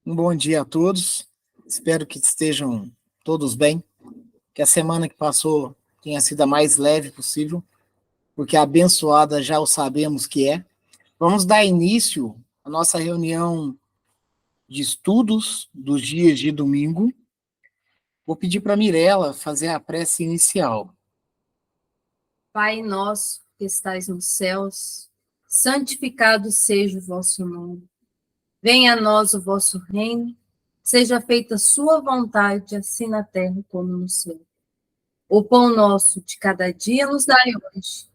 Um bom dia a todos. Espero que estejam todos bem, que a semana que passou tenha sido a mais leve possível, porque abençoada já o sabemos que é. Vamos dar início à nossa reunião de estudos dos dias de domingo. Vou pedir para a Mirella fazer a prece inicial. Pai nosso que estais nos céus, santificado seja o vosso nome. Venha a nós o vosso reino, seja feita a sua vontade, assim na terra como no céu. O pão nosso de cada dia nos dai hoje.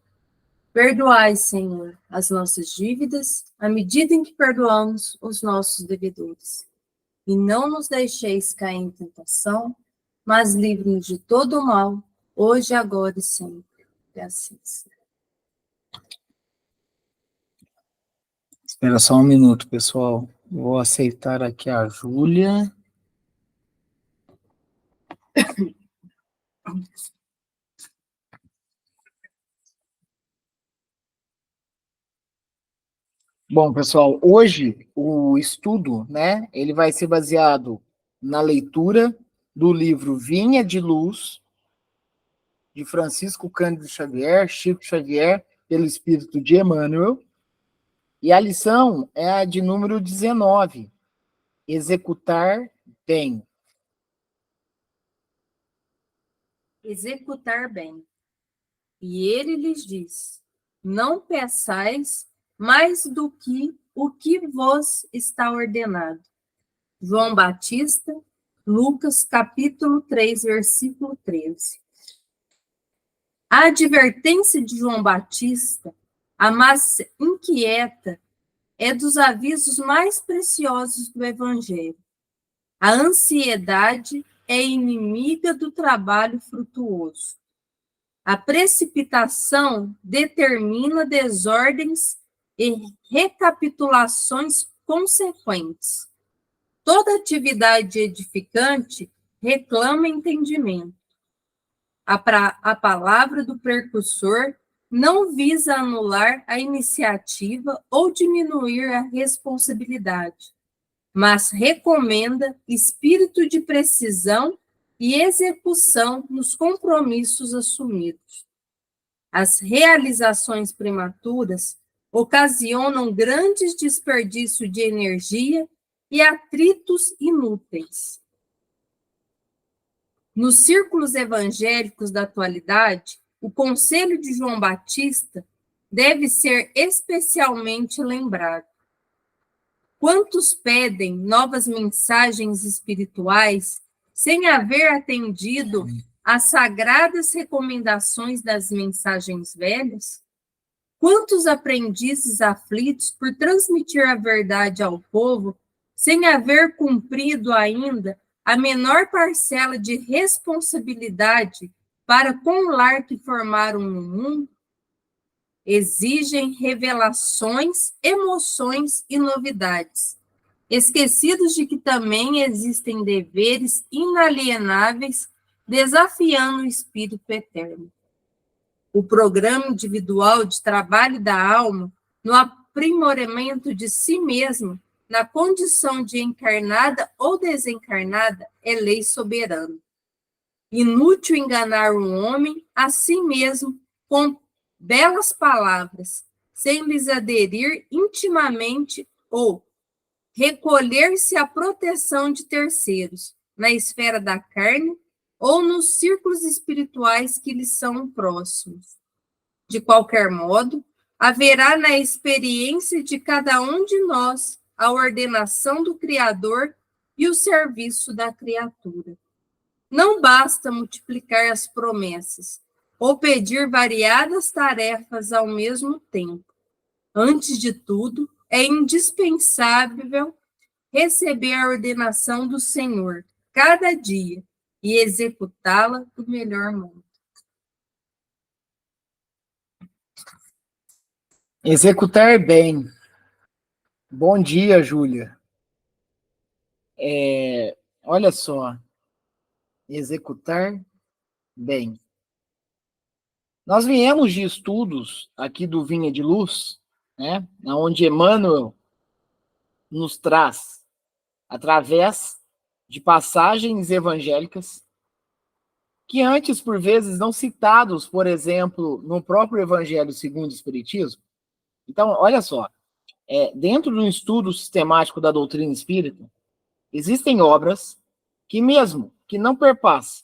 Perdoai, Senhor, as nossas dívidas, à medida em que perdoamos os nossos devedores. E não nos deixeis cair em tentação, mas livre-nos de todo o mal, hoje, agora e sempre. E assim seja. Espera só um minuto, pessoal. Vou aceitar aqui a Júlia. Bom, pessoal, hoje o estudo, né, ele vai ser baseado na leitura do livro Vinha de Luz, de Francisco Cândido Xavier, Chico Xavier, pelo Espírito de Emmanuel, e a lição é a de número 19, executar bem. Executar bem. E ele lhes diz: não peçais mais do que o que vos está ordenado. João Batista, Lucas, capítulo 3, versículo 13. A advertência de João Batista, a massa inquieta, é dos avisos mais preciosos do Evangelho. A ansiedade é inimiga do trabalho frutuoso. A precipitação determina desordens e recapitulações consequentes. Toda atividade edificante reclama entendimento. A palavra do precursor não visa anular a iniciativa ou diminuir a responsabilidade, mas recomenda espírito de precisão e execução nos compromissos assumidos. As realizações prematuras ocasionam grandes desperdícios de energia e atritos inúteis. Nos círculos evangélicos da atualidade, o conselho de João Batista deve ser especialmente lembrado. Quantos pedem novas mensagens espirituais sem haver atendido às sagradas recomendações das mensagens velhas? Quantos aprendizes aflitos por transmitir a verdade ao povo sem haver cumprido ainda a menor parcela de responsabilidade para com o lar que formaram no mundo? Exigem revelações, emoções e novidades, esquecidos de que também existem deveres inalienáveis desafiando o espírito eterno. O programa individual de trabalho da alma no aprimoramento de si mesmo, na condição de encarnada ou desencarnada, é lei soberana. Inútil enganar um homem a si mesmo com belas palavras, sem lhes aderir intimamente ou recolher-se à proteção de terceiros, na esfera da carne ou nos círculos espirituais que lhes são próximos. De qualquer modo, haverá na experiência de cada um de nós a ordenação do Criador e o serviço da criatura. Não basta multiplicar as promessas ou pedir variadas tarefas ao mesmo tempo. Antes de tudo, é indispensável receber a ordenação do Senhor cada dia e executá-la do melhor modo. Executar bem. Bom dia, Júlia. Olha só, executar bem. Nós viemos de estudos aqui do Vinha de Luz, né, onde Emmanuel nos traz através de passagens evangélicas que antes, por vezes, não citados, por exemplo, no próprio Evangelho segundo o Espiritismo. Então, olha só, dentro do estudo sistemático da doutrina espírita, existem obras que, mesmo que não perpassem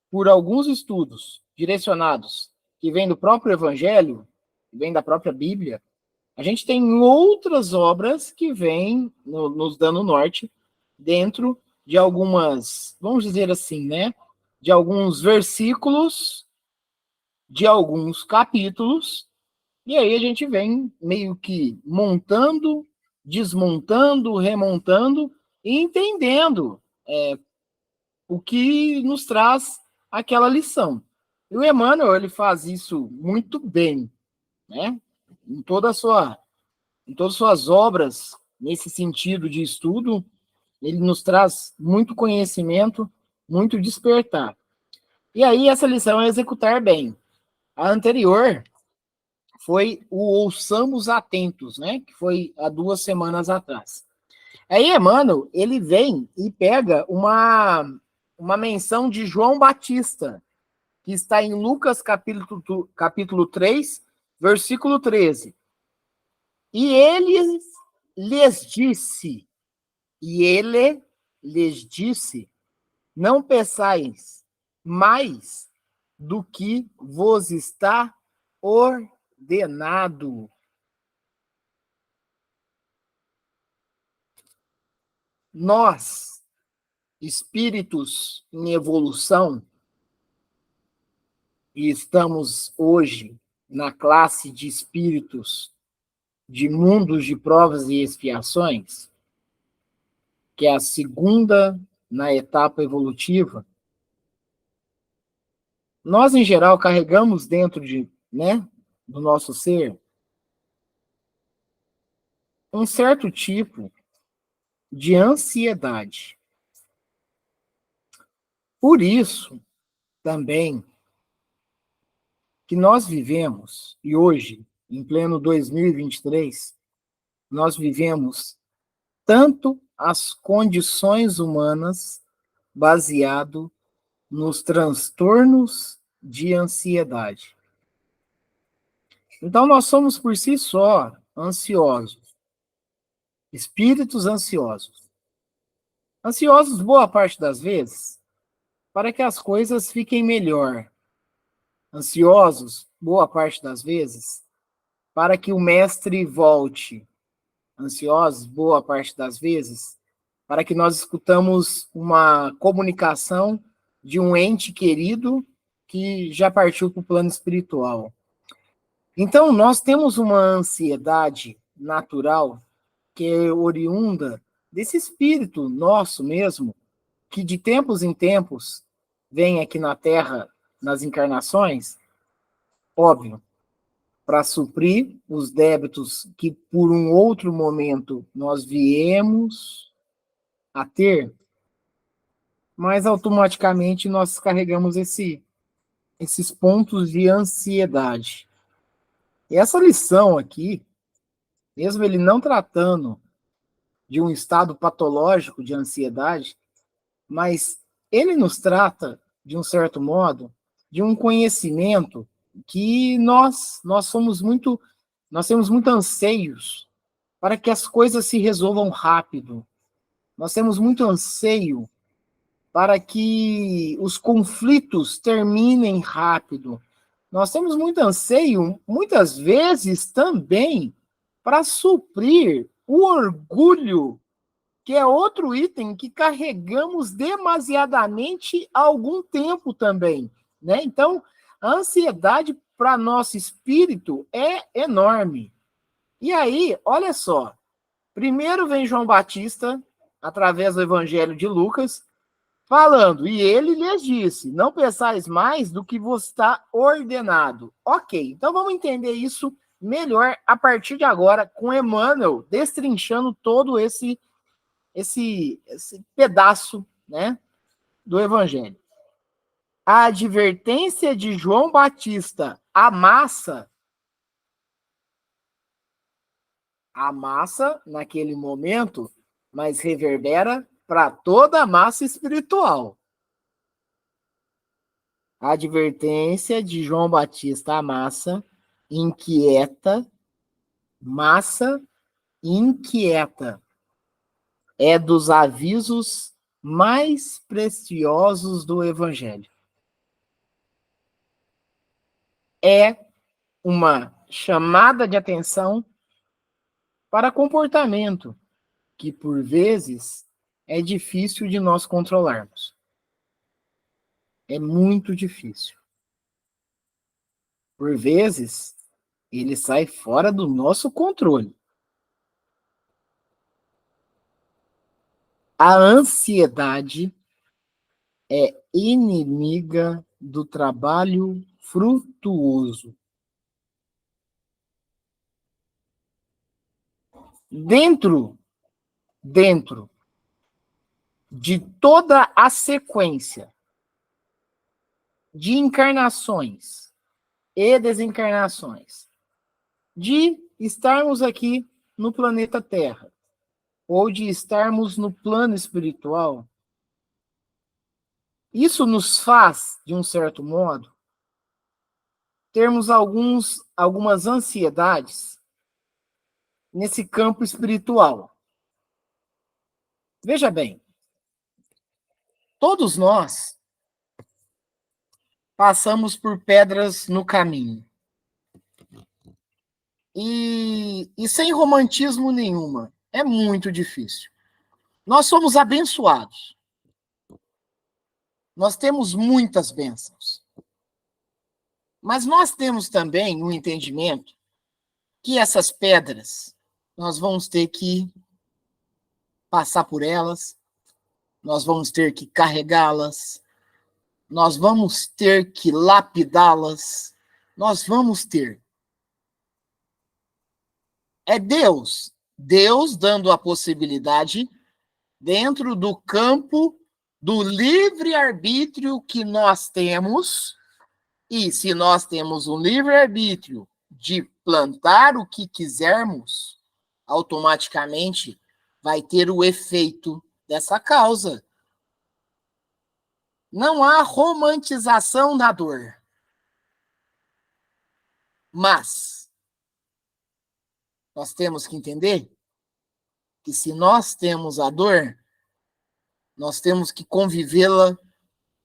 por alguns estudos direcionados, que vêm do próprio Evangelho, que vêm da própria Bíblia, a gente tem outras obras que vêm nos dando norte dentro de algumas, vamos dizer assim, né? De alguns versículos, de alguns capítulos, e aí a gente vem meio que montando, desmontando, remontando e entendendo o que nos traz aquela lição. E o Emmanuel, ele faz isso muito bem, né? Em todas as suas obras, nesse sentido de estudo, ele nos traz muito conhecimento, muito despertar. E aí, essa lição é executar bem. A anterior foi o Ouçamos Atentos, né? Que foi há 2 semanas atrás. Aí, Emmanuel, ele vem e pega uma menção de João Batista, que está em Lucas capítulo 3, versículo 13. E ele lhes disse, não peçais mais do que vos está ordenado. Nós, espíritos em evolução, e estamos hoje na classe de espíritos de mundos de provas e expiações, que é a segunda na etapa evolutiva, nós, em geral, carregamos dentro do nosso ser um certo tipo de ansiedade. Por isso, também, que nós vivemos, e hoje, em pleno 2023, nós vivemos tanto as condições humanas baseado nos transtornos de ansiedade. Então, nós somos, por si só, ansiosos. Espíritos ansiosos. Ansiosos, boa parte das vezes, para que as coisas fiquem melhor. Ansiosos, boa parte das vezes, para que o mestre volte. Ansiosos, boa parte das vezes, para que nós escutamos uma comunicação de um ente querido que já partiu para o plano espiritual. Então, nós temos uma ansiedade natural que é oriunda desse espírito nosso mesmo, que de tempos em tempos vem aqui na Terra, nas encarnações, óbvio, para suprir os débitos que por um outro momento nós viemos a ter, mas automaticamente nós carregamos esses pontos de ansiedade. E essa lição aqui, mesmo ele não tratando de um estado patológico de ansiedade, mas ele nos trata, de um certo modo, de um conhecimento que nós temos muito anseios para que as coisas se resolvam rápido. Nós temos muito anseio para que os conflitos terminem rápido. Nós temos muito anseio, muitas vezes também, para suprir o orgulho, que é outro item que carregamos demasiadamente há algum tempo também, né? Então, a ansiedade para nosso espírito é enorme. E aí, olha só, primeiro vem João Batista, através do Evangelho de Lucas, falando, e ele lhes disse, não pensais mais do que vos está ordenado. Ok, então vamos entender isso melhor a partir de agora, com Emmanuel destrinchando todo esse pedaço, né, do Evangelho. A advertência de João Batista à massa, naquele momento, mas reverbera para toda a massa espiritual. A advertência de João Batista à massa inquieta, massa inquieta, é dos avisos mais preciosos do Evangelho. É uma chamada de atenção para comportamento que, por vezes, é difícil de nós controlarmos. É muito difícil. Por vezes, ele sai fora do nosso controle. A ansiedade é inimiga do trabalho frutuoso. Dentro de toda a sequência de encarnações e desencarnações, de estarmos aqui no planeta Terra, ou de estarmos no plano espiritual, isso nos faz, de um certo modo, termos algumas ansiedades nesse campo espiritual. Veja bem, todos nós passamos por pedras no caminho. E sem romantismo nenhuma. É muito difícil. Nós somos abençoados. Nós temos muitas bênçãos. Mas nós temos também um entendimento que essas pedras, nós vamos ter que passar por elas, nós vamos ter que carregá-las, nós vamos ter que lapidá-las, nós vamos ter. É Deus dando a possibilidade, dentro do campo do livre-arbítrio que nós temos, e se nós temos um livre-arbítrio de plantar o que quisermos, automaticamente vai ter o efeito dessa causa. Não há romantização da dor. Mas nós temos que entender que se nós temos a dor, nós temos que convivê-la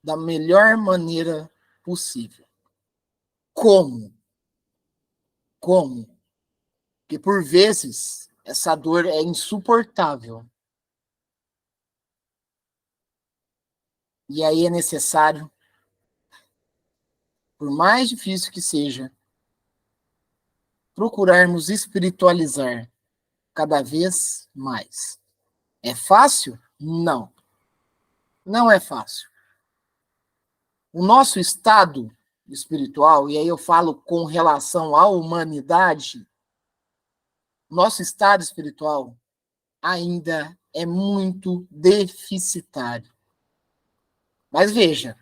da melhor maneira possível. Como? Como? Porque, por vezes, essa dor é insuportável. E aí é necessário, por mais difícil que seja, procurarmos espiritualizar cada vez mais. É fácil? Não. Não é fácil. O nosso estado espiritual, e aí eu falo com relação à humanidade, nosso estado espiritual ainda é muito deficitário. Mas veja,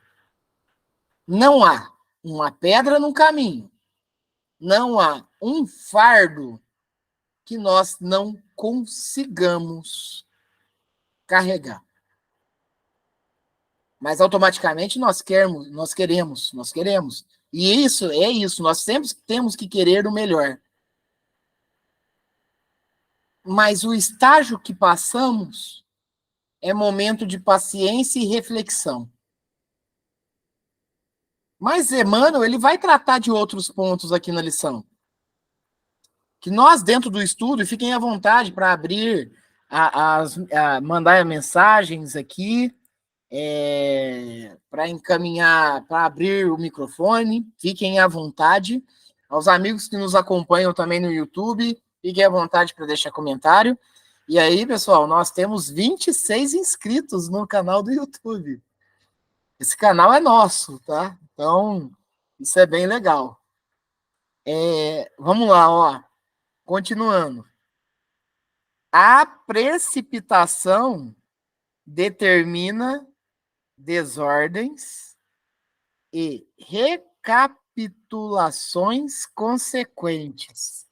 não há uma pedra no caminho, não há um fardo que nós não consigamos carregar. Mas automaticamente nós queremos. E isso é isso, nós sempre temos que querer o melhor. Mas o estágio que passamos é momento de paciência e reflexão. Mas Emmanuel, ele vai tratar de outros pontos aqui na lição. Que nós, dentro do estudo, fiquem à vontade para abrir, mandar mensagens aqui, para encaminhar, para abrir o microfone, fiquem à vontade. Aos amigos que nos acompanham também no YouTube, fiquem à vontade para deixar comentário. E aí, pessoal, nós temos 26 inscritos no canal do YouTube. Esse canal é nosso, tá? Então, isso é bem legal. Vamos lá, ó. Continuando. A precipitação determina desordens e recapitulações consequentes.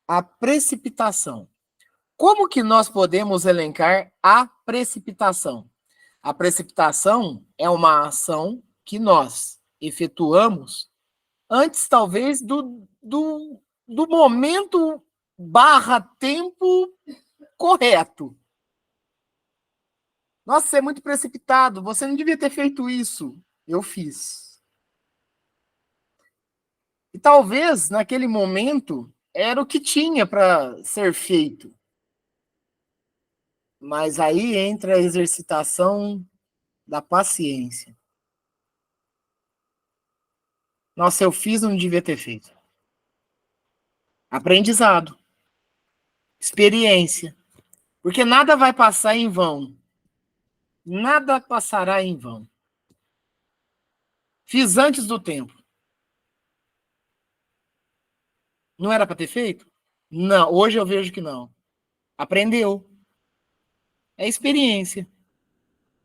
A precipitação. Como que nós podemos elencar a precipitação? A precipitação é uma ação que nós efetuamos antes, talvez, do momento barra tempo correto. Nossa, você é muito precipitado, você não devia ter feito isso. Eu fiz. E talvez, naquele momento, era o que tinha para ser feito. Mas aí entra a exercitação da paciência. Nossa, eu fiz, não devia ter feito. Aprendizado. Experiência. Porque nada vai passar em vão. Nada passará em vão. Fiz antes do tempo. Não era para ter feito? Não, hoje eu vejo que não. Aprendeu. É experiência.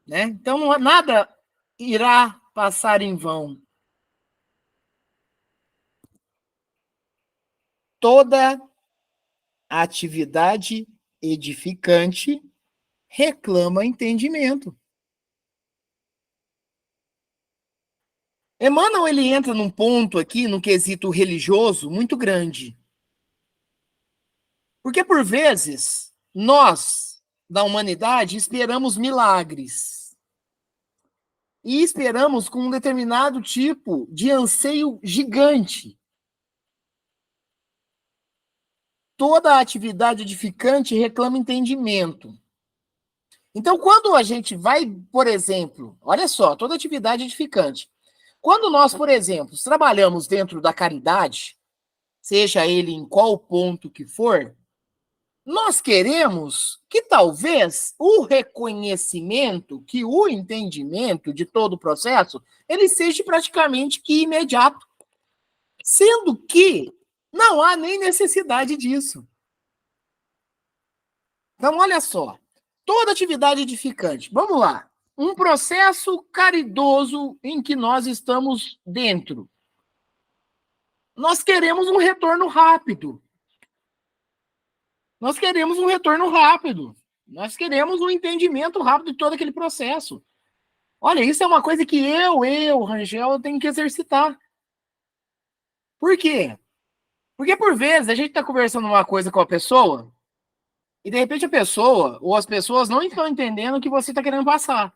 Né? Então, nada irá passar em vão. Toda atividade edificante reclama entendimento. Emmanuel, ele entra num ponto aqui, num quesito religioso, muito grande. Porque, por vezes, nós, da humanidade, esperamos milagres. E esperamos com um determinado tipo de anseio gigante. Toda atividade edificante reclama entendimento. Então, quando a gente vai, por exemplo, olha só, toda atividade edificante. Quando nós, por exemplo, trabalhamos dentro da caridade, seja ele em qual ponto que for, nós queremos que talvez o reconhecimento, que o entendimento de todo o processo, ele seja praticamente que imediato. Sendo que não há nem necessidade disso. Então, olha só, toda atividade edificante, vamos lá, um processo caridoso em que nós estamos dentro. Nós queremos um retorno rápido. Nós queremos um retorno rápido. Nós queremos um entendimento rápido de todo aquele processo. Olha, isso é uma coisa que Rangel, eu tenho que exercitar. Por quê? Porque, por vezes, a gente está conversando uma coisa com a pessoa e, de repente, a pessoa ou as pessoas não estão entendendo o que você está querendo passar.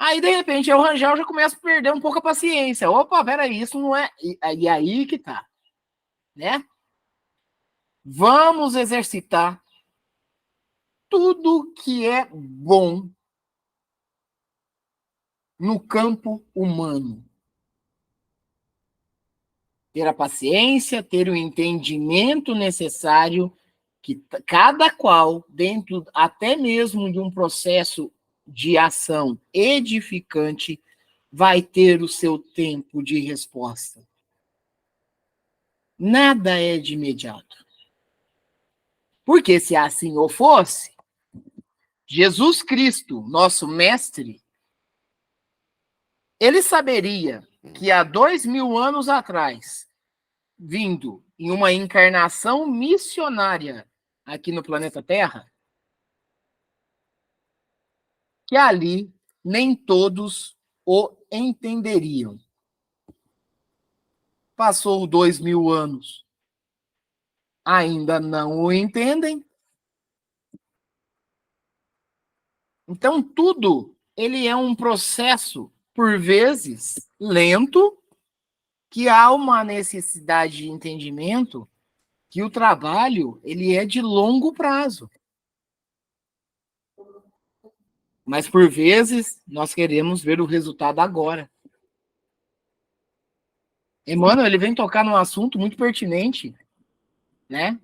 Aí, de repente, o Rangel já começa a perder um pouco a paciência. Opa, peraí, isso não é... E aí que tá, né? Vamos exercitar tudo que é bom no campo humano. Ter a paciência, ter o entendimento necessário que cada qual, dentro até mesmo de um processo de ação edificante, vai ter o seu tempo de resposta. Nada é de imediato. Porque se assim ou fosse, Jesus Cristo, nosso mestre, ele saberia que há 2000 anos atrás, vindo em uma encarnação missionária aqui no planeta Terra, que ali nem todos o entenderiam. Passou 2000 anos, ainda não o entendem. Então, tudo, ele é um processo, por vezes, lento, que há uma necessidade de entendimento que o trabalho, ele é de longo prazo. Mas, por vezes, nós queremos ver o resultado agora. Emmanuel, ele vem tocar num assunto muito pertinente, né?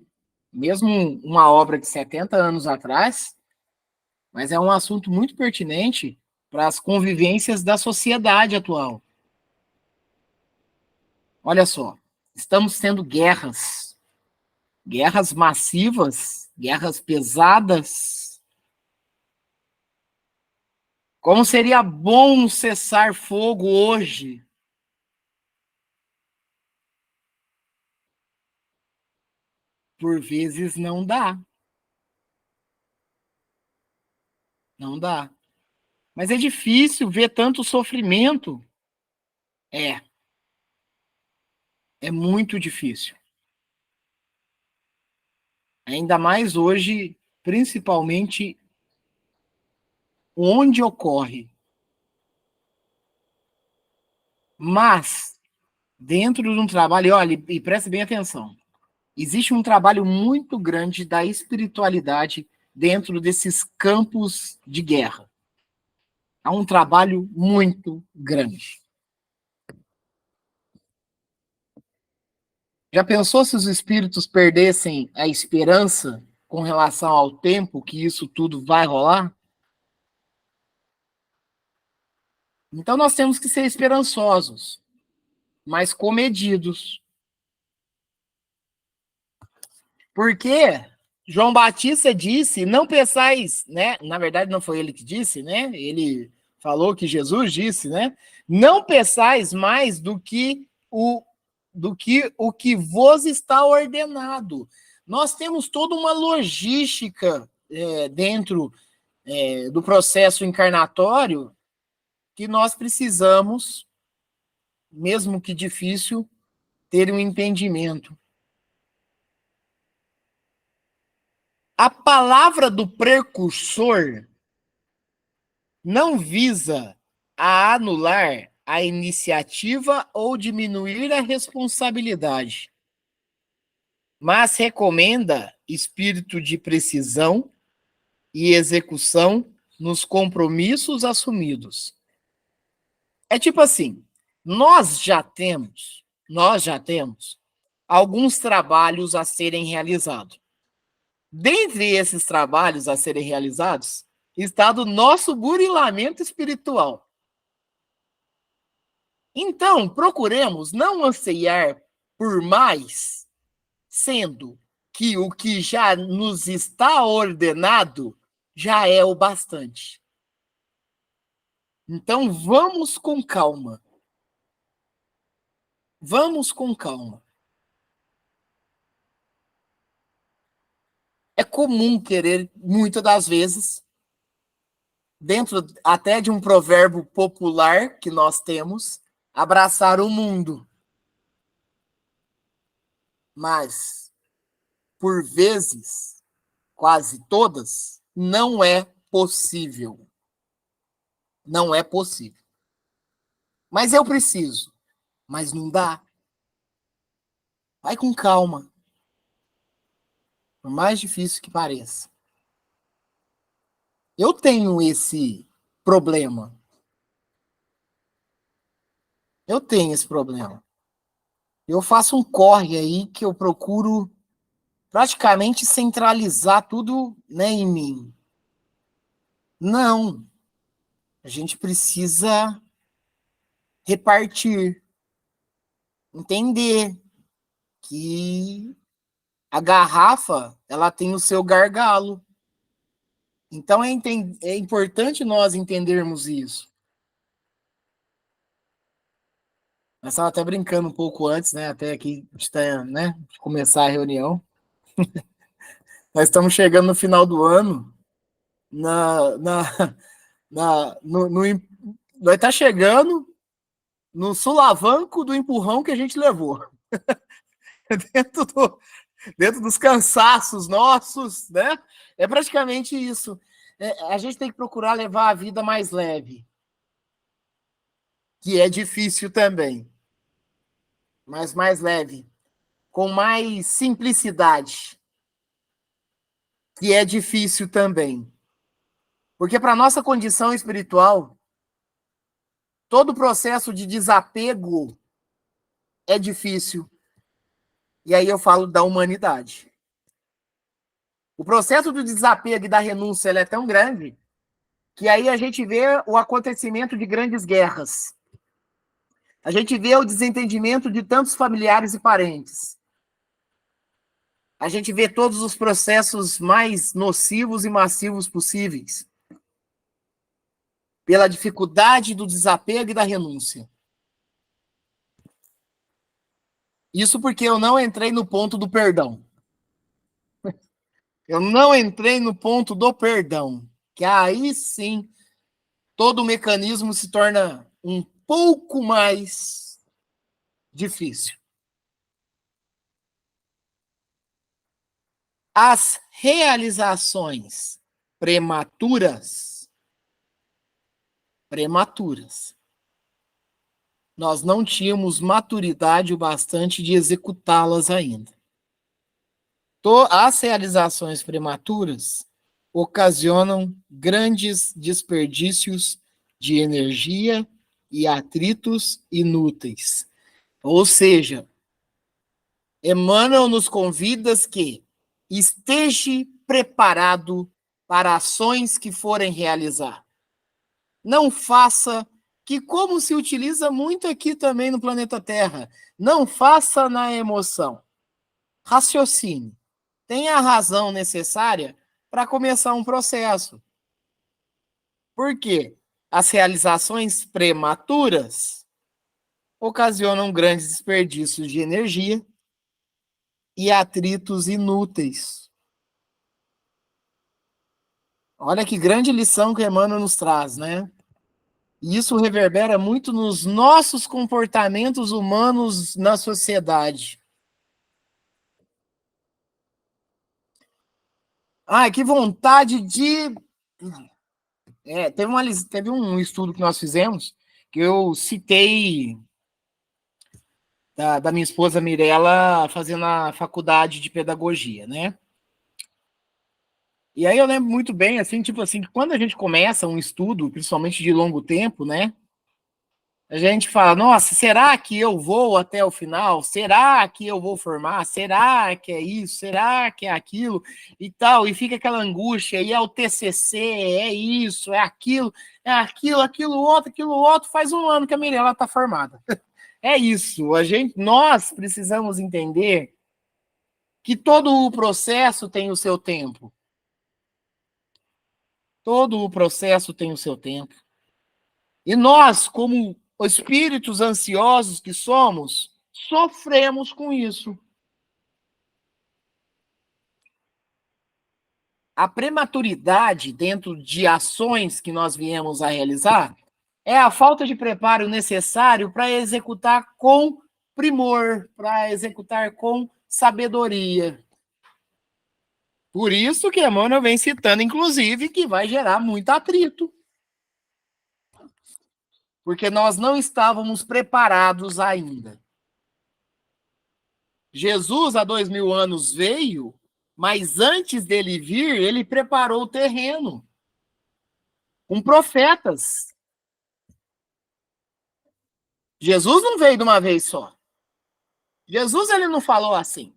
Mesmo uma obra de 70 anos atrás, mas é um assunto muito pertinente para as convivências da sociedade atual. Olha só, estamos tendo guerras, guerras massivas, guerras pesadas. Como seria bom cessar fogo hoje? Por vezes não dá. Não dá. Mas é difícil ver tanto sofrimento. É. É muito difícil. Ainda mais hoje, principalmente onde ocorre. Mas, dentro de um trabalho, e olha, e preste bem atenção, existe um trabalho muito grande da espiritualidade dentro desses campos de guerra. Há um trabalho muito grande. Já pensou se os espíritos perdessem a esperança com relação ao tempo que isso tudo vai rolar? Então nós temos que ser esperançosos, mas comedidos. Porque João Batista disse, não pensais, né? Na verdade não foi ele que disse, né? Ele falou que Jesus disse, né? Não pensais mais do que vos está ordenado. Nós temos toda uma logística dentro do processo encarnatório que nós precisamos, mesmo que difícil, ter um entendimento. A palavra do precursor não visa a anular a iniciativa ou diminuir a responsabilidade, mas recomenda espírito de precisão e execução nos compromissos assumidos. É tipo assim, nós já temos alguns trabalhos a serem realizados. Dentre esses trabalhos a serem realizados, está do nosso burilamento espiritual. Então, procuremos não anseiar por mais, sendo que o que já nos está ordenado já é o bastante. Então, vamos com calma. Vamos com calma. É comum querer, muitas das vezes, dentro até de um provérbio popular que nós temos, abraçar o mundo. Mas, por vezes, quase todas, não é possível. Não é possível. Mas eu preciso. Mas não dá. Vai com calma. Por mais difícil que pareça. Eu tenho esse problema. Eu tenho esse problema. Eu faço um corre aí que eu procuro praticamente centralizar tudo, né, em mim. Não. A gente precisa repartir. Entender que a garrafa, ela tem o seu gargalo. Então é importante nós entendermos isso. Nós estávamos até brincando um pouco antes, né? Até aqui né, de começar a reunião. Nós estamos chegando no final do ano. Nós está chegando no sulavanco do empurrão que a gente levou. dentro, dentro dos cansaços nossos, né? É praticamente isso. A gente tem que procurar levar a vida mais leve, que é difícil também, mas mais leve, com mais simplicidade, que é difícil também. Porque para a nossa condição espiritual, todo o processo de desapego é difícil. E aí eu falo da humanidade. O processo do desapego e da renúncia é tão grande que aí a gente vê o acontecimento de grandes guerras. A gente vê o desentendimento de tantos familiares e parentes. A gente vê todos os processos mais nocivos e massivos possíveis. Pela dificuldade do desapego e da renúncia. Isso porque eu não entrei no ponto do perdão. Eu não entrei no ponto do perdão. que aí sim todo o mecanismo se torna um pouco mais difícil. As realizações prematuras, nós não tínhamos maturidade o bastante de executá-las ainda. As realizações prematuras ocasionam grandes desperdícios de energia e atritos inúteis. Ou seja, Emmanuel nos convida que esteja preparado para ações que forem realizar. Não faça, que como se utiliza muito aqui também no planeta Terra, não faça na emoção. Raciocine. Tenha a razão necessária para começar um processo. Por quê? As realizações prematuras ocasionam grandes desperdícios de energia e atritos inúteis. Olha que grande lição que Emmanuel nos traz, né? E isso reverbera muito nos nossos comportamentos humanos na sociedade. Ai, que vontade de... teve um estudo que nós fizemos, que eu citei da minha esposa Mirella fazendo a faculdade de pedagogia, né? E aí eu lembro muito bem, assim, tipo assim, que quando a gente começa um estudo, principalmente de longo tempo, né? A gente fala, nossa, será que eu vou até o final? Será que eu vou formar? Será que é isso? Será que é aquilo? E tal, e fica aquela angústia, e é o TCC, é isso, é aquilo, aquilo outro, faz um ano que a Mirella está formada. É isso, nós precisamos entender que todo o processo tem o seu tempo. Todo o processo tem o seu tempo. E nós, como espíritos ansiosos que somos, sofremos com isso. A prematuridade dentro de ações que nós viemos a realizar é a falta de preparo necessário para executar com primor, para executar com sabedoria. Por isso que Emmanuel vem citando, inclusive, que vai gerar muito atrito. Porque nós não estávamos preparados ainda. Jesus, há 2000 anos, veio, mas antes dele vir, ele preparou o terreno com profetas. Jesus não veio de uma vez só. Jesus, ele não falou assim.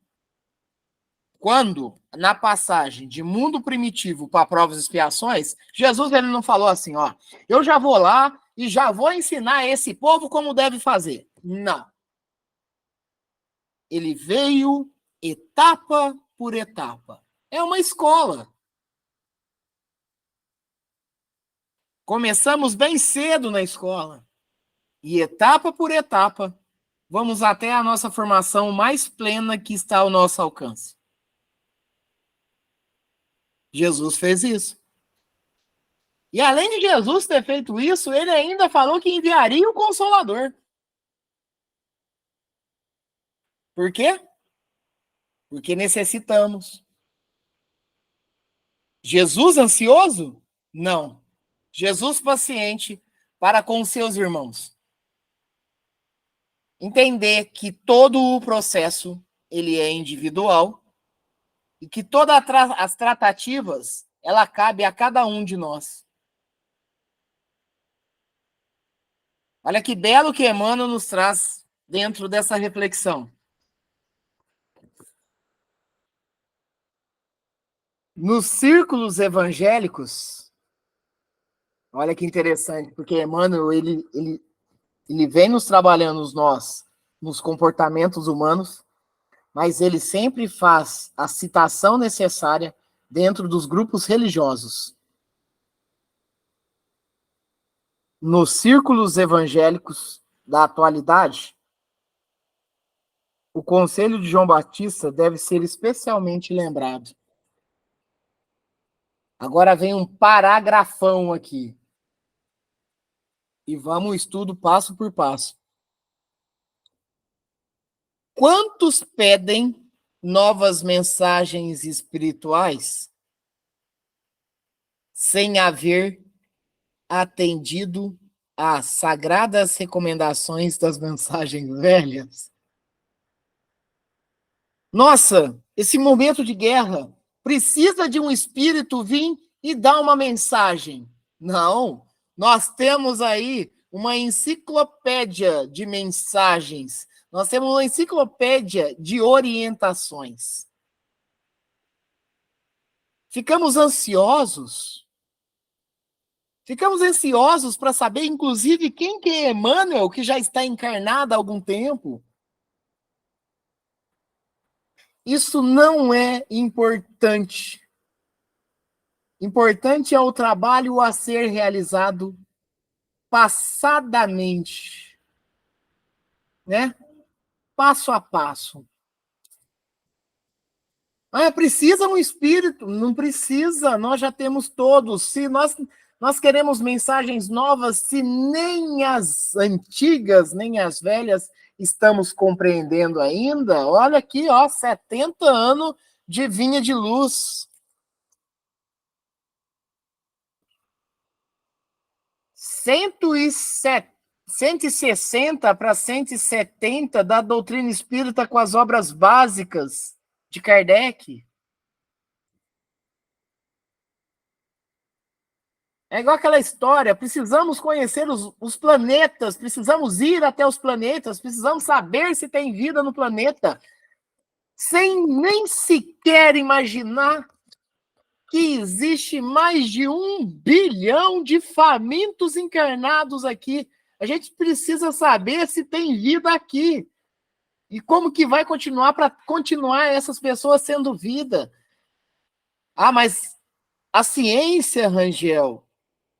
Quando, na passagem de mundo primitivo para provas e expiações, Jesus, ele não falou assim, ó, eu já vou lá e já vou ensinar esse povo como deve fazer. Não. Ele veio etapa por etapa. É uma escola. Começamos bem cedo na escola. E etapa por etapa, vamos até a nossa formação mais plena que está ao nosso alcance. Jesus fez isso. E além de Jesus ter feito isso, ele ainda falou que enviaria o Consolador. Por quê? Porque necessitamos. Jesus ansioso? Não. Jesus paciente para com seus irmãos. Entender que todo o processo ele é individual e que todas as tratativas ela cabe a cada um de nós. Olha que belo que Emmanuel nos traz dentro dessa reflexão. Nos círculos evangélicos, olha que interessante, porque Emmanuel ele vem nos trabalhando nos comportamentos humanos, mas ele sempre faz a citação necessária dentro dos grupos religiosos. Nos círculos evangélicos da atualidade, o Conselho de João Batista deve ser especialmente lembrado. Agora vem um parágrafão aqui. E vamos ao estudo passo por passo. Quantos pedem novas mensagens espirituais sem haver atendido às sagradas recomendações das mensagens velhas? Nossa, esse momento de guerra precisa de um espírito vir e dar uma mensagem. Não, nós temos aí uma enciclopédia de mensagens. Nós temos uma enciclopédia de orientações. Ficamos ansiosos. Ficamos ansiosos para saber, inclusive, quem que é Emmanuel, que já está encarnado há algum tempo. Isso não é importante. Importante é o trabalho a ser realizado passadamente, né? Passo a passo. Ah, precisa um espírito? Não precisa, nós já temos todos. Se nós queremos mensagens novas, se nem as antigas, nem as velhas estamos compreendendo ainda, olha aqui, ó, 70 anos de vinha de luz. 160 para 170 da doutrina espírita com as obras básicas de Kardec. É igual aquela história, precisamos conhecer os planetas, precisamos ir até os planetas, precisamos saber se tem vida no planeta, sem nem sequer imaginar que existe mais de 1 bilhão de famintos encarnados aqui. A gente precisa saber se tem vida aqui. E como que vai continuar para continuar essas pessoas sendo vida? Ah, mas a ciência, Rangel,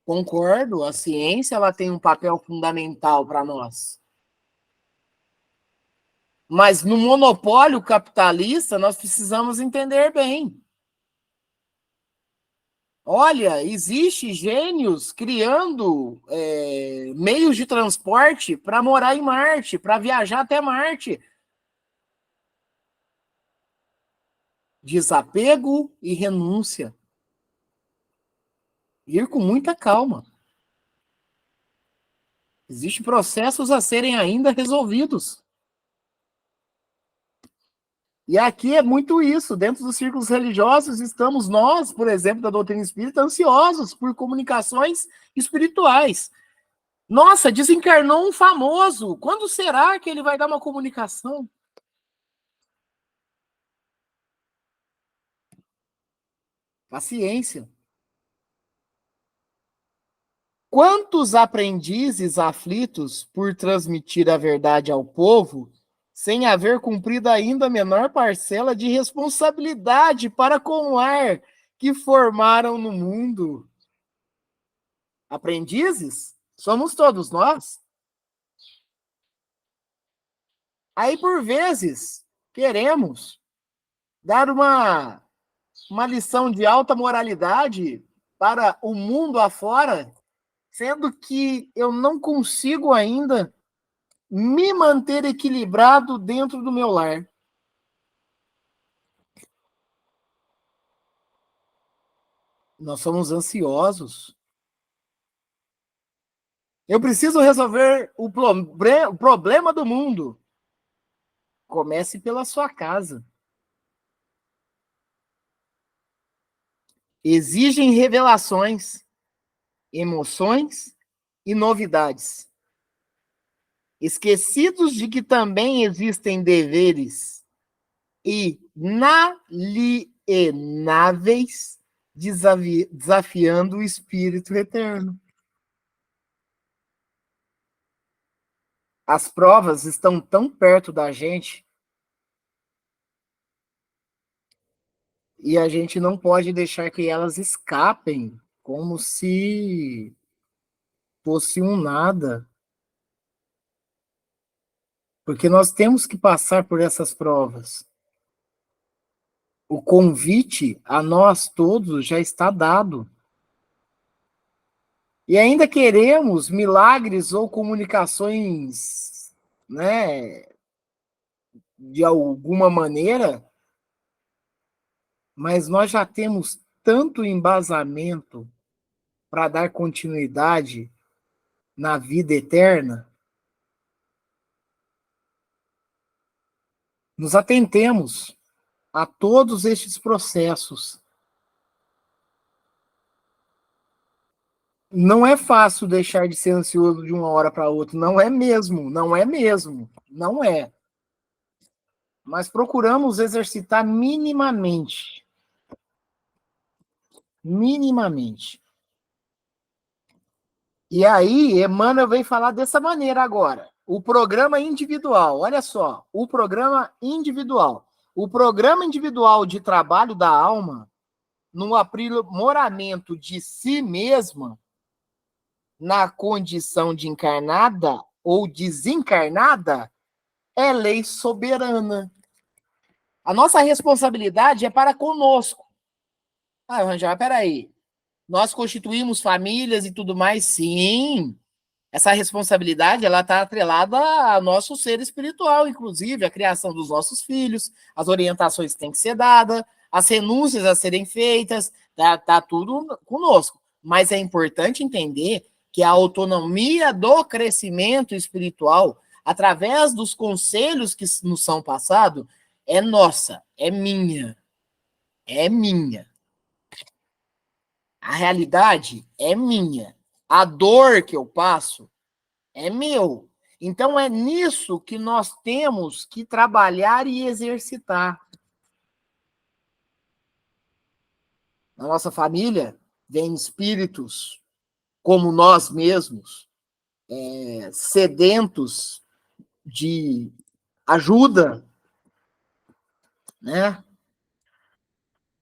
concordo, a ciência ela tem um papel fundamental para nós. Mas no monopólio capitalista, nós precisamos entender bem. Olha, existe gênios criando meios de transporte para morar em Marte, para viajar até Marte. Desapego e renúncia. Ir com muita calma. Existem processos a serem ainda resolvidos. E aqui é muito isso. Dentro dos círculos religiosos, estamos nós, por exemplo, da doutrina espírita, ansiosos por comunicações espirituais. Nossa, desencarnou um famoso. Quando será que ele vai dar uma comunicação? Paciência. Quantos aprendizes aflitos por transmitir a verdade ao povo, sem haver cumprido ainda a menor parcela de responsabilidade para com o lar que formaram no mundo? Aprendizes? Somos todos nós. Aí, por vezes, queremos dar uma lição de alta moralidade para o mundo afora, sendo que eu não consigo ainda me manter equilibrado dentro do meu lar. Nós somos ansiosos. Eu preciso resolver o problema do mundo. Comece pela sua casa. Exigem revelações, emoções e novidades. Esquecidos de que também existem deveres inalienáveis desafiando o espírito eterno. As provas estão tão perto da gente e a gente não pode deixar que elas escapem como se fosse um nada. Porque nós temos que passar por essas provas. O convite a nós todos já está dado. E ainda queremos milagres ou comunicações, né, de alguma maneira, mas nós já temos tanto embasamento para dar continuidade na vida eterna. Nos atentemos a todos estes processos. Não é fácil deixar de ser ansioso de uma hora para outra, não é mesmo, não é mesmo, não é. Mas procuramos exercitar minimamente. Minimamente. E aí, Emmanuel vem falar dessa maneira agora. O programa individual, olha só, o programa individual. O programa individual de trabalho da alma, no aprimoramento de si mesma, na condição de encarnada ou desencarnada, é lei soberana. A nossa responsabilidade é para conosco. Ah, Rangel, peraí. Nós constituímos famílias e tudo mais? Sim. Essa responsabilidade, ela está atrelada ao nosso ser espiritual, inclusive, a criação dos nossos filhos, as orientações que têm que ser dadas, as renúncias a serem feitas, tá tudo conosco. Mas é importante entender que a autonomia do crescimento espiritual, através dos conselhos que nos são passados, é nossa, é minha. É minha. A realidade é minha. A dor que eu passo é meu. Então é nisso que nós temos que trabalhar e exercitar. Na nossa família, vem espíritos como nós mesmos, sedentos de ajuda, né?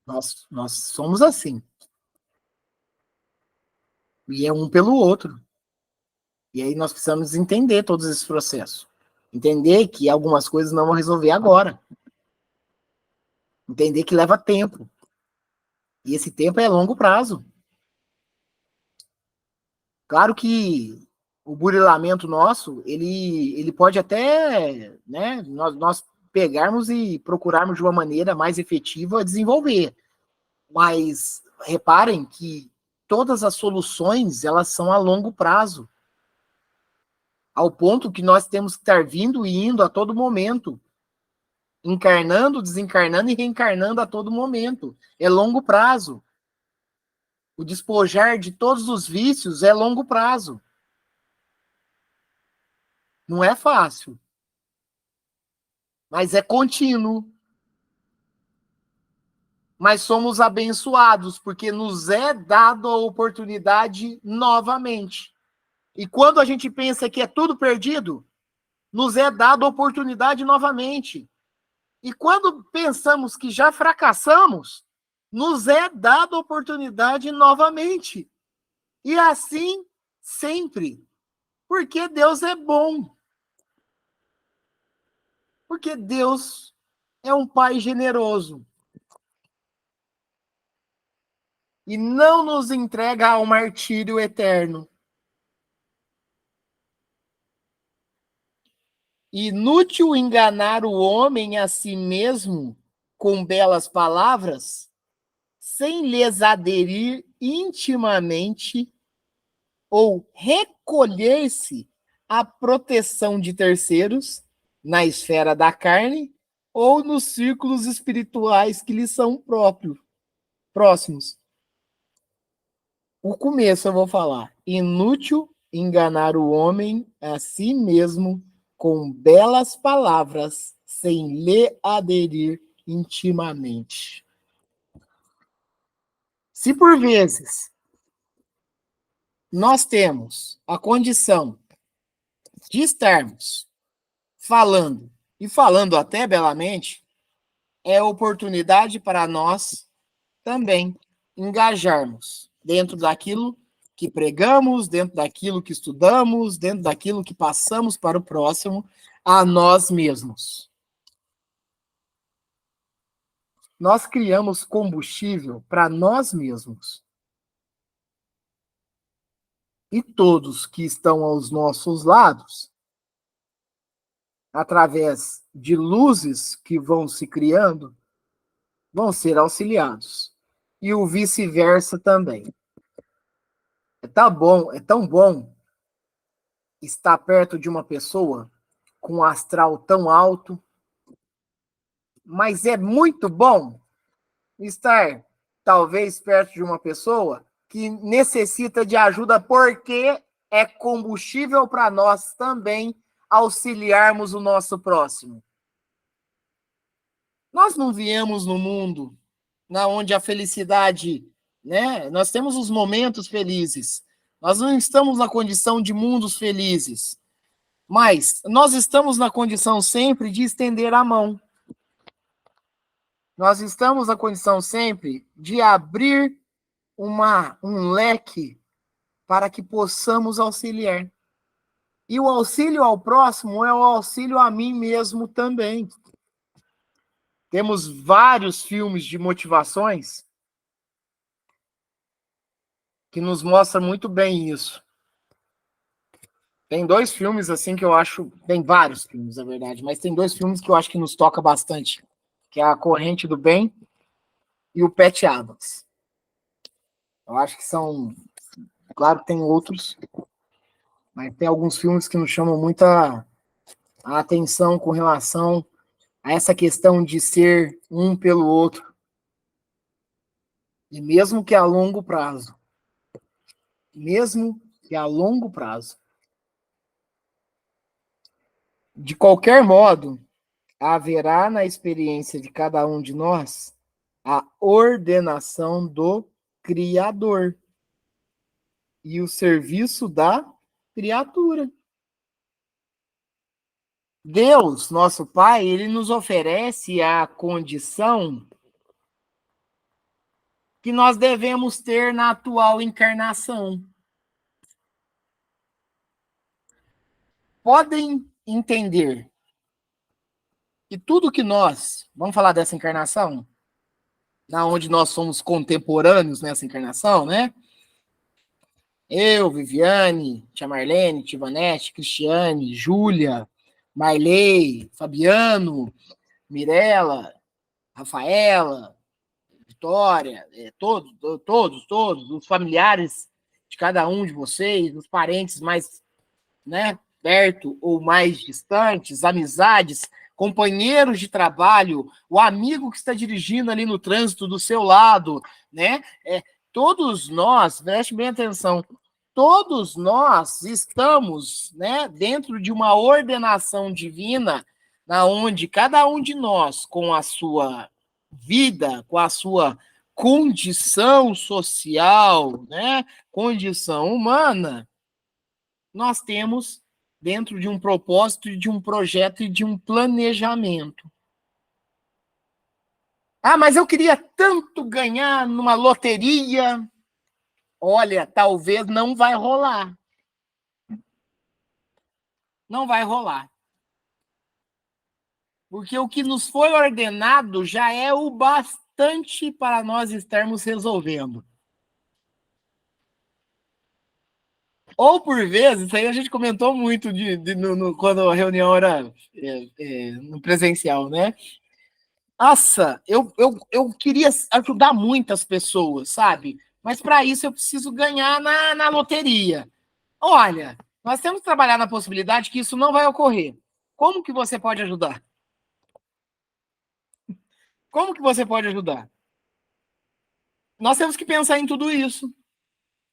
Nós somos assim. E é um pelo outro. E aí nós precisamos entender todos esses processos. Entender que algumas coisas não vão resolver agora. Entender que leva tempo. E esse tempo é longo prazo. Claro que o burilamento nosso, ele pode até, né, nós pegarmos e procurarmos de uma maneira mais efetiva desenvolver. Mas reparem que todas as soluções, elas são a longo prazo. Ao ponto que nós temos que estar vindo e indo a todo momento. Encarnando, desencarnando e reencarnando a todo momento. É longo prazo. O despojar de todos os vícios é longo prazo. Não é fácil. Mas é contínuo. Mas somos abençoados, porque nos é dado a oportunidade novamente. E quando a gente pensa que é tudo perdido, nos é dado a oportunidade novamente. E quando pensamos que já fracassamos, nos é dado a oportunidade novamente. E assim sempre. Porque Deus é bom. Porque Deus é um Pai generoso. E não nos entrega ao martírio eterno. Inútil enganar o homem a si mesmo com belas palavras, sem lhes aderir intimamente ou recolher-se à proteção de terceiros na esfera da carne ou nos círculos espirituais que lhes são próximos. O começo eu vou falar. Inútil enganar o homem a si mesmo com belas palavras, sem lhe aderir intimamente. Se por vezes nós temos a condição de estarmos falando, e falando até belamente, é oportunidade para nós também engajarmos dentro daquilo que pregamos, dentro daquilo que estudamos, dentro daquilo que passamos para o próximo, a nós mesmos. nós criamos combustível para nós mesmos. E todos que estão aos nossos lados, através de luzes que vão se criando, vão ser auxiliados. E o vice-versa também. É tão bom estar perto de uma pessoa com um astral tão alto, mas é muito bom estar, talvez, perto de uma pessoa que necessita de ajuda, porque é combustível para nós também auxiliarmos o nosso próximo. Nós não viemos no mundo onde a felicidade, né? Nós temos os momentos felizes. Nós não estamos na condição de mundos felizes, mas nós estamos na condição sempre de estender a mão. Nós estamos na condição sempre de abrir um leque para que possamos auxiliar. E o auxílio ao próximo é o auxílio a mim mesmo também. Temos vários filmes de motivações que nos mostram muito bem isso. Tem 2 filmes assim que eu acho, tem vários filmes, na verdade, mas tem 2 filmes que eu acho que nos toca bastante, que é A Corrente do Bem e o Patch Adams. Eu acho que são, claro que tem outros, mas tem alguns filmes que nos chamam muita a atenção com relação a essa questão de ser um pelo outro. E mesmo que a longo prazo. Mesmo que a longo prazo. De qualquer modo, haverá na experiência de cada um de nós a ordenação do Criador e o serviço da criatura. Deus, nosso Pai, ele nos oferece a condição que nós devemos ter na atual encarnação. Podem entender que tudo que nós, vamos falar dessa encarnação, na onde nós somos contemporâneos nessa encarnação, né? Eu, Viviane, tia Marlene, tia Vanete, Cristiane, Júlia, Marley, Fabiano, Mirella, Rafaela, Vitória, todos, os familiares de cada um de vocês, os parentes mais, né, perto ou mais distantes, amizades, companheiros de trabalho, o amigo que está dirigindo ali no trânsito do seu lado, né? Todos nós, preste bem atenção, todos nós estamos, né, dentro de uma ordenação divina, na onde cada um de nós, com a sua vida, com a sua condição social, né, condição humana, nós temos dentro de um propósito, de um projeto e de um planejamento. Ah, mas eu queria tanto ganhar numa loteria. Olha, talvez não vai rolar. Não vai rolar. Porque o que nos foi ordenado já é o bastante para nós estarmos resolvendo. Ou por vezes, isso aí a gente comentou muito quando a reunião era no presencial, né? Nossa, eu queria ajudar muitas pessoas, sabe? Mas para isso eu preciso ganhar na loteria. Olha, nós temos que trabalhar na possibilidade que isso não vai ocorrer. Como que você pode ajudar? Como que você pode ajudar? Nós temos que pensar em tudo isso,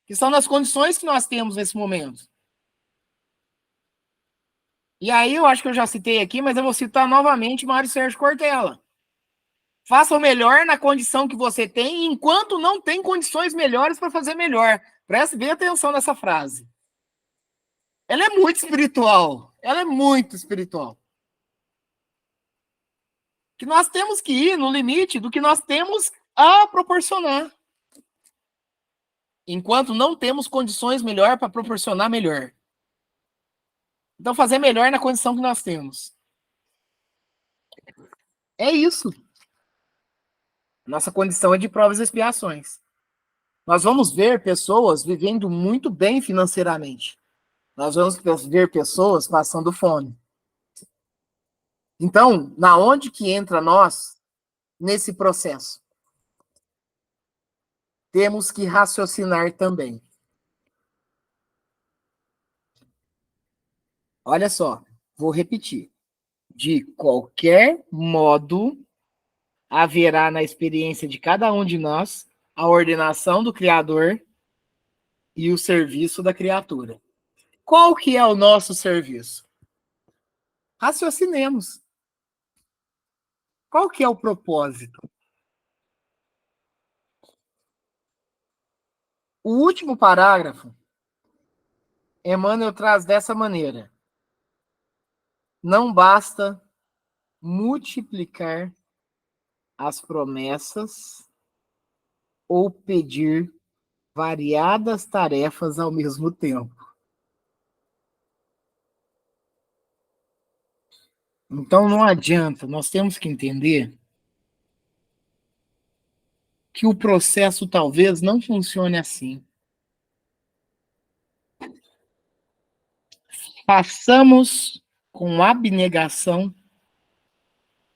que são nas condições que nós temos nesse momento. E aí eu acho que eu já citei aqui, mas eu vou citar novamente Mário Sérgio Cortella. Faça o melhor na condição que você tem, enquanto não tem condições melhores para fazer melhor. Preste bem atenção nessa frase. Ela é muito espiritual. Ela é muito espiritual. Que nós temos que ir no limite do que nós temos a proporcionar. Enquanto não temos condições melhor para proporcionar melhor. Então, fazer melhor na condição que nós temos. É isso. Nossa condição é de provas e expiações. Nós vamos ver pessoas vivendo muito bem financeiramente. Nós vamos ver pessoas passando fome. Então, na onde que entra nós nesse processo? Temos que raciocinar também. Olha só, vou repetir. De qualquer modo, haverá na experiência de cada um de nós a ordenação do Criador e o serviço da criatura. Qual que é o nosso serviço? Raciocinemos. Qual que é o propósito? O último parágrafo, Emmanuel traz dessa maneira: não basta multiplicar as promessas ou pedir variadas tarefas ao mesmo tempo. Então não adianta, nós temos que entender que o processo talvez não funcione assim. Façamos com abnegação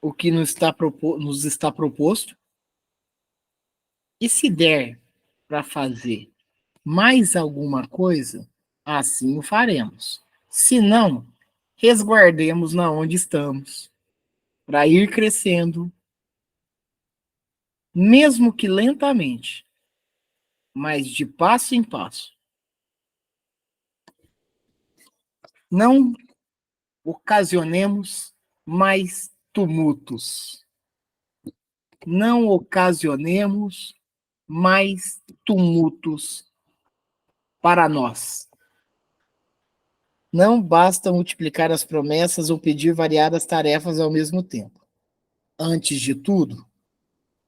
o que nos está proposto, e se der para fazer mais alguma coisa, assim o faremos. Se não, resguardemos na onde estamos, para ir crescendo, mesmo que lentamente, mas de passo em passo. Não ocasionemos mais tumultos. Não ocasionemos mais tumultos para nós. Não basta multiplicar as promessas ou pedir variadas tarefas ao mesmo tempo. Antes de tudo,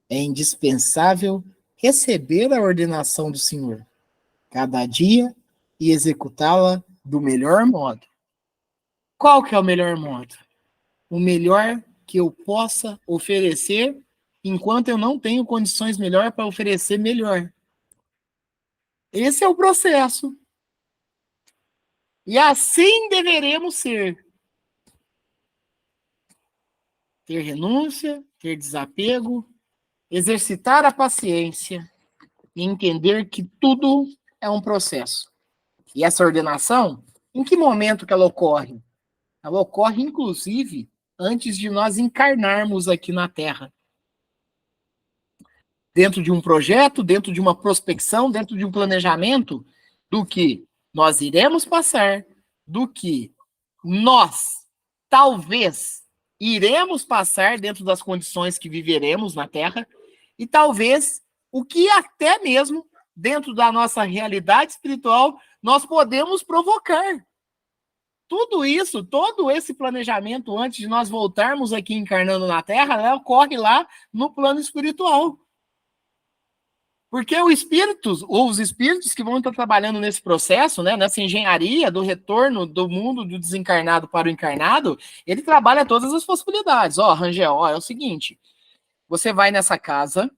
é indispensável receber a ordenação do Senhor, cada dia, e executá-la do melhor modo. Qual que é o melhor modo? O melhor que eu possa oferecer, enquanto eu não tenho condições melhores para oferecer melhor. Esse é o processo. E assim deveremos ser. Ter renúncia, ter desapego, exercitar a paciência e entender que tudo é um processo. E essa ordenação, em que momento que ela ocorre? Ela ocorre, inclusive, antes de nós encarnarmos aqui na Terra. Dentro de um projeto, dentro de uma prospecção, dentro de um planejamento do que nós iremos passar, do que nós, talvez, iremos passar dentro das condições que viveremos na Terra, e talvez o que até mesmo, dentro da nossa realidade espiritual, nós podemos provocar. Tudo isso, todo esse planejamento antes de nós voltarmos aqui encarnando na Terra, né, ocorre lá no plano espiritual. Porque os espíritos que vão estar trabalhando nesse processo, né, nessa engenharia do retorno do mundo do desencarnado para o encarnado, ele trabalha todas as possibilidades. Ó, Rangel, ó, é o seguinte, você vai nessa casa,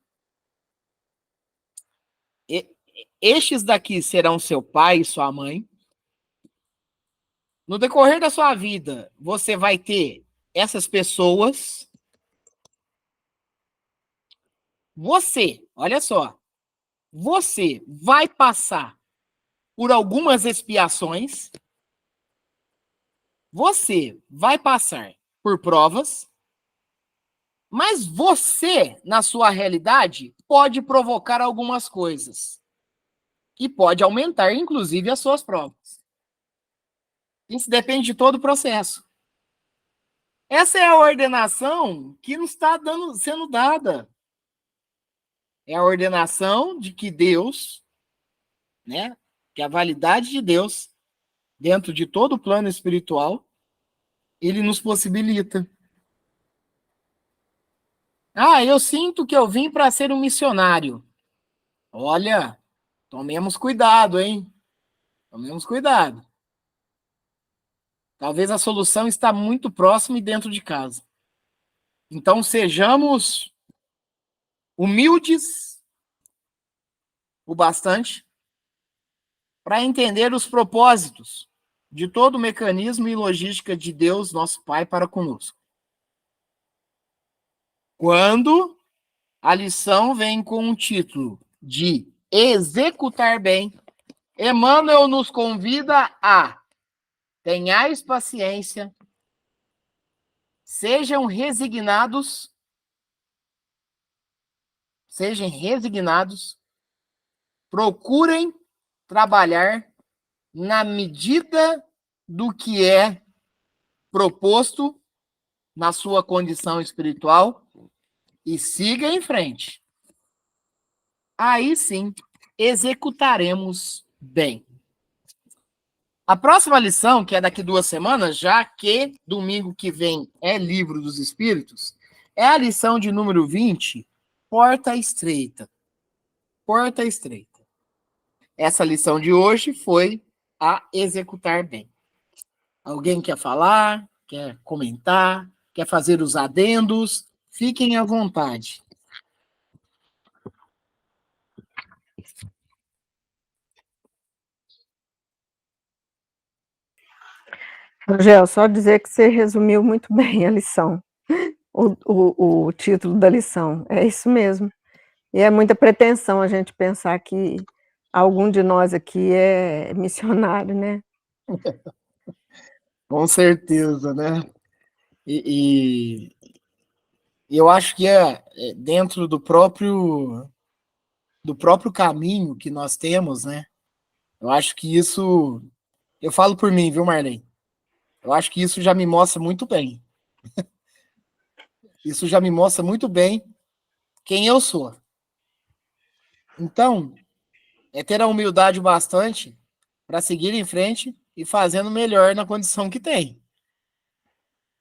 estes daqui serão seu pai e sua mãe. No decorrer da sua vida, você vai ter essas pessoas. Você, olha só, você vai passar por algumas expiações, você vai passar por provas, mas você, na sua realidade, pode provocar algumas coisas. E pode aumentar, inclusive, as suas provas. Isso depende de todo o processo. Essa é a ordenação que nos está sendo dada. É a ordenação de que Deus, né, que a validade de Deus, dentro de todo o plano espiritual, ele nos possibilita. Ah, eu sinto que eu vim para ser um missionário. Olha, tomemos cuidado, hein? Tomemos cuidado. Talvez a solução está muito próxima e dentro de casa. Então, sejamos humildes o bastante para entender os propósitos de todo o mecanismo e logística de Deus, nosso Pai, para conosco. Quando a lição vem com o título de executar bem, Emmanuel nos convida a tenhais paciência, sejam resignados, procurem trabalhar na medida do que é proposto na sua condição espiritual e siga em frente. Aí sim, executaremos bem. A próxima lição, que é daqui 2 semanas, já que domingo que vem é Livro dos Espíritos, é a lição de número 20, Porta Estreita. Porta Estreita. Essa lição de hoje foi a executar bem. Alguém quer falar, quer comentar, quer fazer os adendos? Fiquem à vontade. Angel, só dizer que você resumiu muito bem a lição, o título da lição, é isso mesmo. E é muita pretensão a gente pensar que algum de nós aqui é missionário, né? Com certeza, né? E eu acho que é dentro do próprio caminho que nós temos, né? Eu acho que isso, eu falo por mim, viu, Marlene? Eu acho que isso já me mostra muito bem. Isso já me mostra muito bem quem eu sou. Então, é ter a humildade bastante para seguir em frente e fazendo melhor na condição que tem.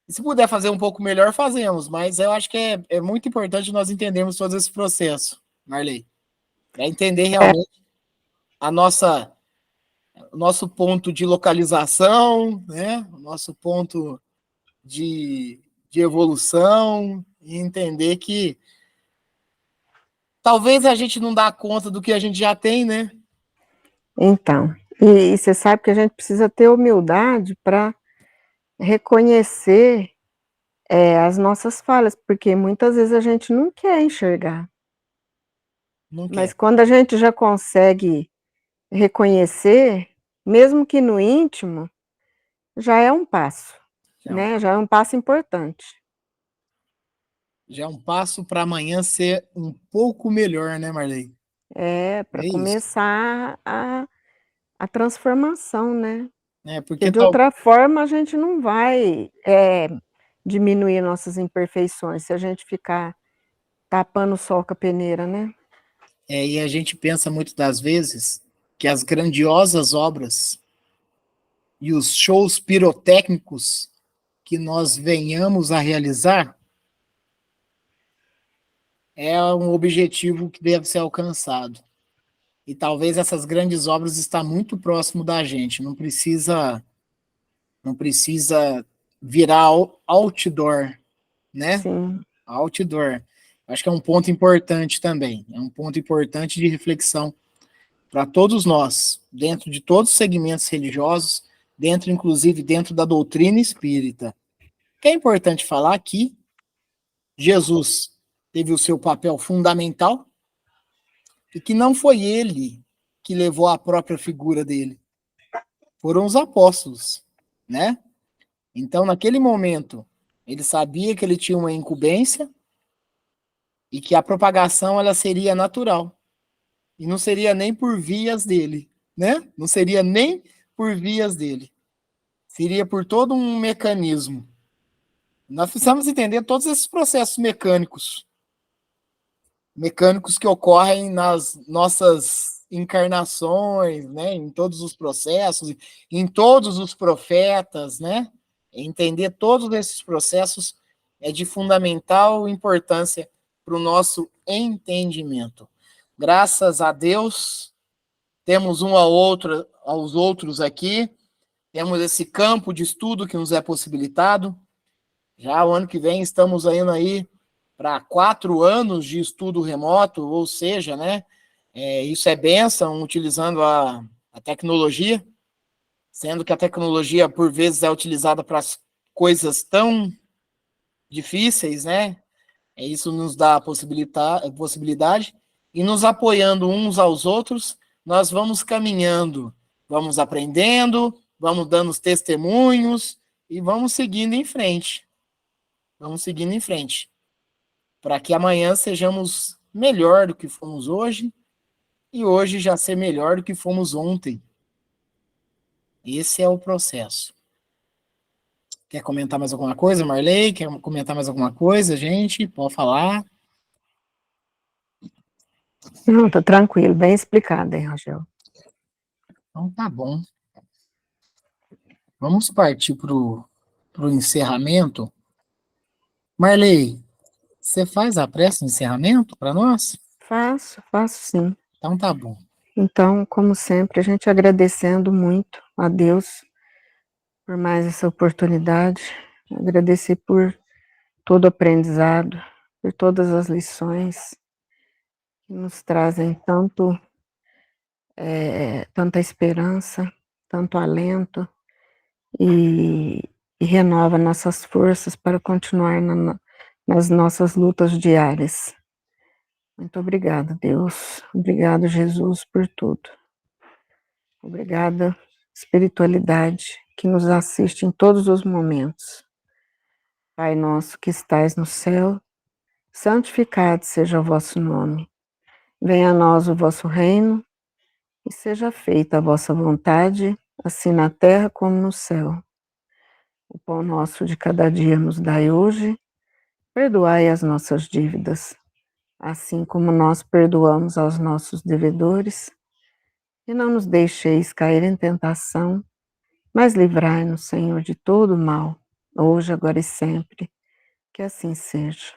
E se puder fazer um pouco melhor, fazemos, mas eu acho que é muito importante nós entendermos todo esse processo, Marley, para entender realmente o nosso ponto de localização, né? O nosso ponto de evolução, e entender que talvez a gente não dá conta do que a gente já tem, né? Então, e você sabe que a gente precisa ter humildade para reconhecer as nossas falhas, porque muitas vezes a gente não quer enxergar. Não Mas quer. quando a gente já consegue reconhecer, mesmo que no íntimo, já é um passo, né? Já é um passo importante. Já é um passo para amanhã ser um pouco melhor, né, Marley? Para É isso. começar a transformação, né? Porque Porque de outra forma a gente não vai diminuir nossas imperfeições se a gente ficar tapando o sol com a peneira, né? E a gente pensa muitas das vezes que as grandiosas obras e os shows pirotécnicos que nós venhamos a realizar é um objetivo que deve ser alcançado. E talvez essas grandes obras estão muito próximo da gente, não precisa virar outdoor, né? Sim. Outdoor. Acho que é um ponto importante também, é um ponto importante de reflexão para todos nós, dentro de todos os segmentos religiosos, inclusive dentro da doutrina espírita. Que é importante falar que Jesus teve o seu papel fundamental e que não foi ele que levou a própria figura dele, foram os apóstolos, né? Então, naquele momento, ele sabia que ele tinha uma incumbência e que a propagação ela seria natural e não seria nem por vias dele, né? Não seria nem por vias dele. Seria por todo um mecanismo. Nós precisamos entender todos esses processos mecânicos que ocorrem nas nossas encarnações, né? Em todos os processos, em todos os profetas, né? Entender todos esses processos é de fundamental importância para o nosso entendimento. Graças a Deus, temos aos outros aqui, temos esse campo de estudo que nos é possibilitado. Já o ano que vem estamos indo aí para 4 anos de estudo remoto, ou seja, né, isso é bênção utilizando a tecnologia, sendo que a tecnologia, por vezes, é utilizada para coisas tão difíceis, né? Isso nos dá a possibilidade, e nos apoiando uns aos outros, nós vamos caminhando, vamos aprendendo, vamos dando os testemunhos e vamos seguindo em frente. Vamos seguindo em frente, para que amanhã sejamos melhor do que fomos hoje e hoje já ser melhor do que fomos ontem. Esse é o processo. Quer comentar mais alguma coisa, Marley? Quer comentar mais alguma coisa, gente? Pode falar. Não, tá tranquilo, bem explicado, hein, Rangel? Então tá bom. Vamos partir para o encerramento. Marley, você faz a prece de encerramento para nós? Faço sim. Então tá bom. Então, como sempre, a gente agradecendo muito a Deus por mais essa oportunidade, agradecer por todo o aprendizado, por todas as lições que nos trazem tanta esperança, tanto alento e renova nossas forças para continuar nas nossas lutas diárias. Muito obrigada, Deus. Obrigado, Jesus, por tudo. Obrigada, espiritualidade, que nos assiste em todos os momentos. Pai nosso que estais no céu, santificado seja o vosso nome. Venha a nós o vosso reino, e seja feita a vossa vontade, assim na terra como no céu. O pão nosso de cada dia nos dai hoje, perdoai as nossas dívidas, assim como nós perdoamos aos nossos devedores, e não nos deixeis cair em tentação, mas livrai-nos, Senhor, de todo o mal, hoje, agora e sempre, que assim seja.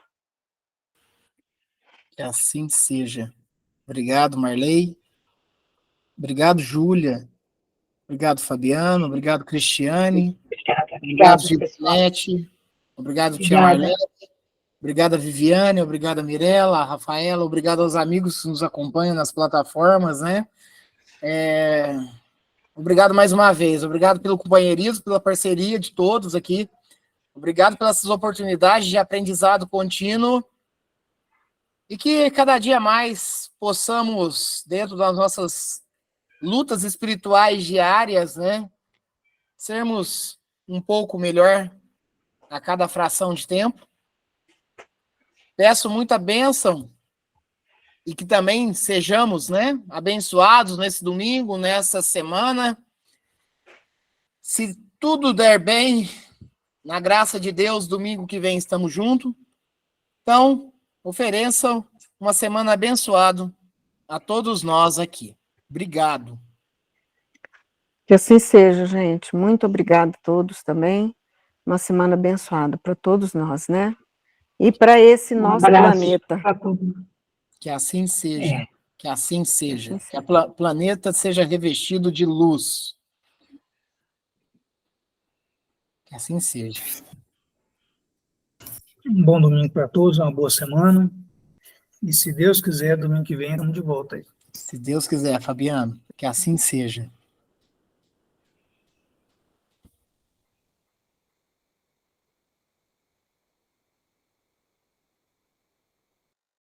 Que assim seja. Obrigado, Marley. Obrigado, Júlia. Obrigado, Fabiano. Obrigado, Cristiane. Obrigado, Gisele. Obrigado, tia Marley. Obrigado, Viviane. Obrigado, Mirella, a Rafaela. Obrigado aos amigos que nos acompanham nas plataformas, né? Obrigado mais uma vez. Obrigado pelo companheirismo, pela parceria de todos aqui. Obrigado pelas oportunidades de aprendizado contínuo. E que cada dia mais possamos, dentro das nossas lutas espirituais diárias, né, sermos um pouco melhor a cada fração de tempo. Peço muita bênção e que também sejamos, né, abençoados nesse domingo, nessa semana. Se tudo der bem, na graça de Deus, domingo que vem estamos juntos. Então, ofereçam uma semana abençoada a todos nós aqui. Obrigado. Que assim seja, gente. Muito obrigada a todos também. Uma semana abençoada para todos nós, né? E para esse nosso planeta. Que assim seja. Que assim seja. Que o planeta seja revestido de luz. Que assim seja. Um bom domingo para todos, uma boa semana. E se Deus quiser, domingo que vem, estamos de volta aí. Se Deus quiser, Fabiano, que assim seja.